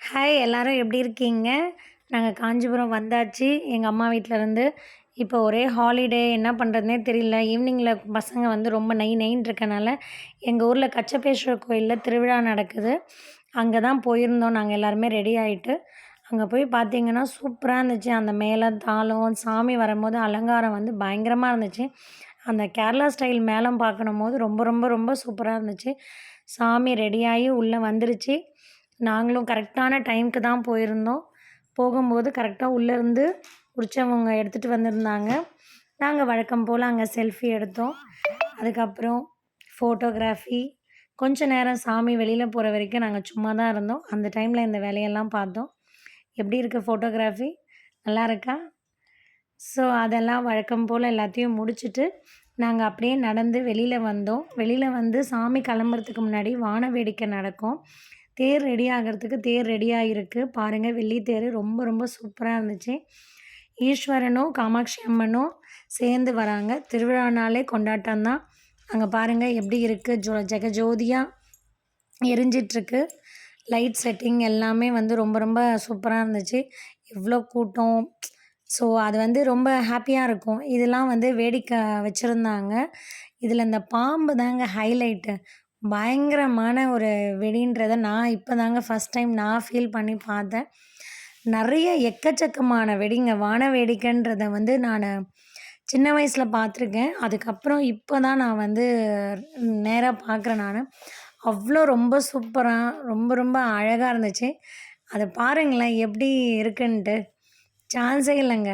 Hi எல்லாரும் எப்படி இருக்கீங்க? நாங்க காஞ்சிபுரம் வந்தாச்சு. எங்க அம்மா வீட்லருந்து. இப்போ ஒரே ஹாலிடே என்ன பண்ணுறதுன்னே தெரியல. ஈவினிங்கில பசங்க வந்து ரொம்ப நை நைன்னு இருக்கனால, எங்க ஊர்ல கச்சபேஸ்வரர் கோயில்ல திருவிழா நடக்குது. அங்க தான் போயிருந்தோம் நாங்க எல்லாருமே ரெடி ஆயிட்டு. அங்க போய் பார்த்தீங்கன்னா, சூப்பரா இருந்துச்சு. அந்த மேளம், தாளம், சாமி வரும்போது அலங்காரம் வந்து பயங்கரமா இருந்துச்சு. அந்த கேரளா ஸ்டைல் மேளம் பார்க்கணும்போது ரொம்ப ரொம்ப ரொம்ப சூப்பரா இருந்துச்சு. சாமி ரெடியாகி உள்ள வந்துருச்சு. நாங்களும் கரெக்டான டைம்க்கு தான் போயிருந்தோம். போகும்போது கரெக்ட்டா உள்ளேருந்து உற்சவங்க எடுத்துட்டு வந்திருந்தாங்க. நாங்க வழக்கம் போல அங்க செல்ஃபி எடுத்தோம். அதுக்கப்புறம் ஃபோட்டோகிராஃபி கொஞ்ச நேரம் சாமி வெளியில போற வரைக்கும் நாங்க சும்மா தான் இருந்தோம். அந்த டைம்ல இந்த வேலையெல்லாம் பார்த்தோம். எப்படி இருக்கு ஃபோட்டோகிராஃபி? நல்லா இருக்கா? ஸோ, அதெல்லாம் வழக்கம் போல எல்லாத்தையும் முடிச்சுட்டு, நாங்க அப்படியே நடந்து வெளியில வந்தோம். வெளியில வந்து சாமி கிளம்புறதுக்கு முன்னாடி வான வேடிக்கை நடக்கும். தேர் ரெடி ஆகுறதுக்கு தேர் ரெடி ஆகிருக்கு. பாருங்க வெள்ளி தேர் ரொம்ப ரொம்ப சூப்பரா இருந்துச்சு. ஈஸ்வரனும், காமாட்சி அம்மனும் சேர்ந்து வராங்க. திருவிழானாலே கொண்டாட்டம் தான். அங்க பாருங்க எப்படி இருக்கு ஜெகஜோதியா எரிஞ்சிட்ருக்கு. லைட் செட்டிங் எல்லாமே வந்து ரொம்ப ரொம்ப சூப்பரா இருந்துச்சு. இவ்ளோ கூட்டம். ஸோ, அது வந்து ரொம்ப ஹாப்பியா இருக்கும். இதெல்லாம் வந்து வேடிக்கை வச்சிருந்தாங்க. இதில இந்த பாம்பு தாங்க ஹைலைட்டு. பயங்கரமான ஒரு வெடின்றத நான் இப்ப தாங்க ஃபர்ஸ்ட் டைம் நான் ஃபீல் பண்ணி பார்த்தேன். நெறைய எக்கச்சக்கமான வெடிங்க. வான வேடிக்கைன்றத வந்து நானு சின்ன வயசுல பார்த்துருக்கேன். அதுக்கப்புறம் இப்ப தான் நான் வந்து நேரா பார்க்குறேன் நானு. அவ்ளோ ரொம்ப சூப்பரா, ரொம்ப ரொம்ப அழகா இருந்துச்சு. அத பாருங்களேன் எப்படி இருக்குன்ட்டு. சான்ஸே இல்லங்க.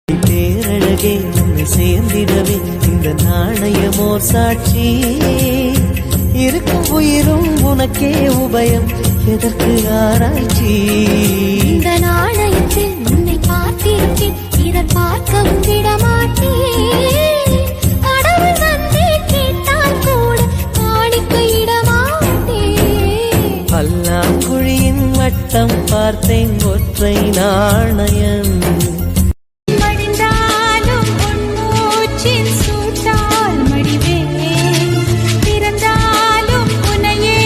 பேரழகே உன்னை சேர்ந்திடவே இந்த நாணயமோர் சாட்சி இருக்கும் உயிரும் உனக்கே உபயம் எதற்கு ஆராய்ச்சி இந்த நாணயத்தில் உன்னை பார்த்திருப்பேன் இதர் பார்க்கவும் விடமாட்டேன் கடவுள் வந்தே கேட்டால் கூட காணிக்கையிடமாட்டேன் பல்லாங்குழியின் வட்டம் பார்த்தேன் ஒற்றை நாணயம் மடிந்தாலும் உன் மூச்சின் சூட்டால் மடிவேன் பிறந்தாலும் உன்னையே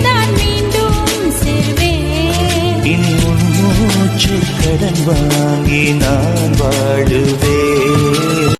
தான் மீண்டும் சேர்வேன் இனி உன் மூச்சு கடன் வாங்கி நான் வாழுவேன்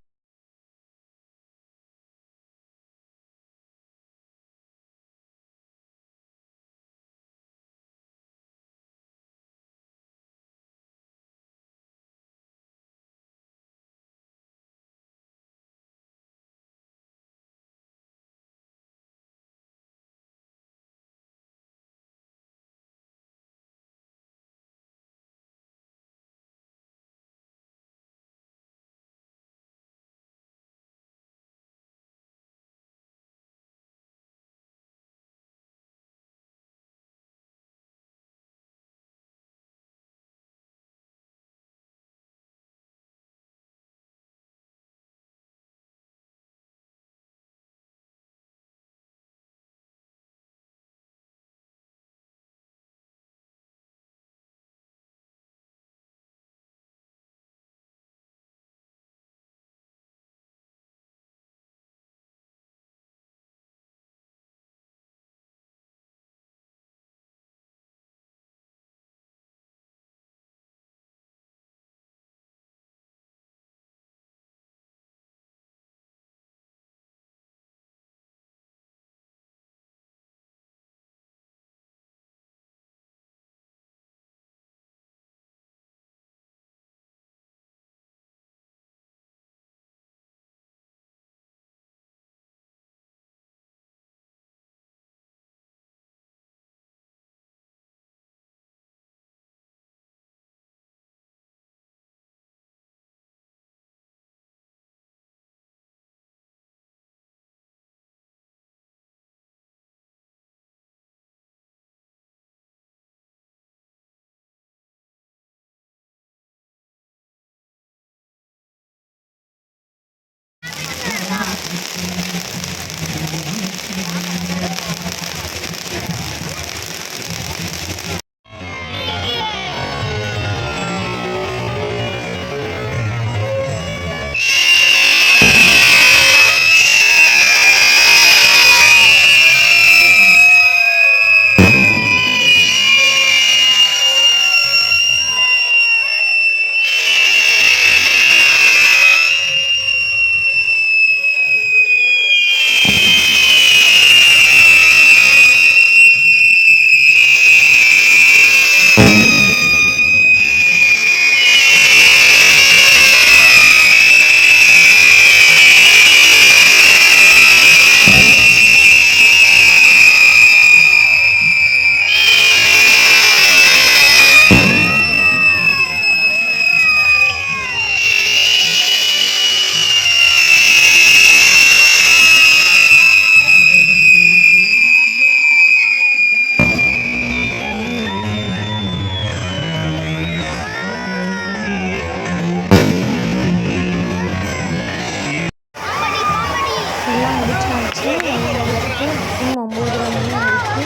எல்லாம் முடிச்சாச்சு. எல்லாம் முடிச்சுட்டு டைம் 9:30 மணி ஆயிடுச்சு.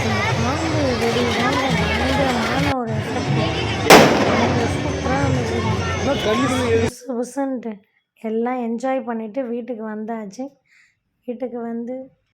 அந்த பாம்பு வெடி தாங்க பயங்கரமான ஒரு எஃபெக்ட். சூப்பராக இருந்துச்சு. புசு புசுன்ட்டு எல்லாம் என்ஜாய் பண்ணிவிட்டு வீட்டுக்கு வந்தாச்சு. வீட்டுக்கு வந்து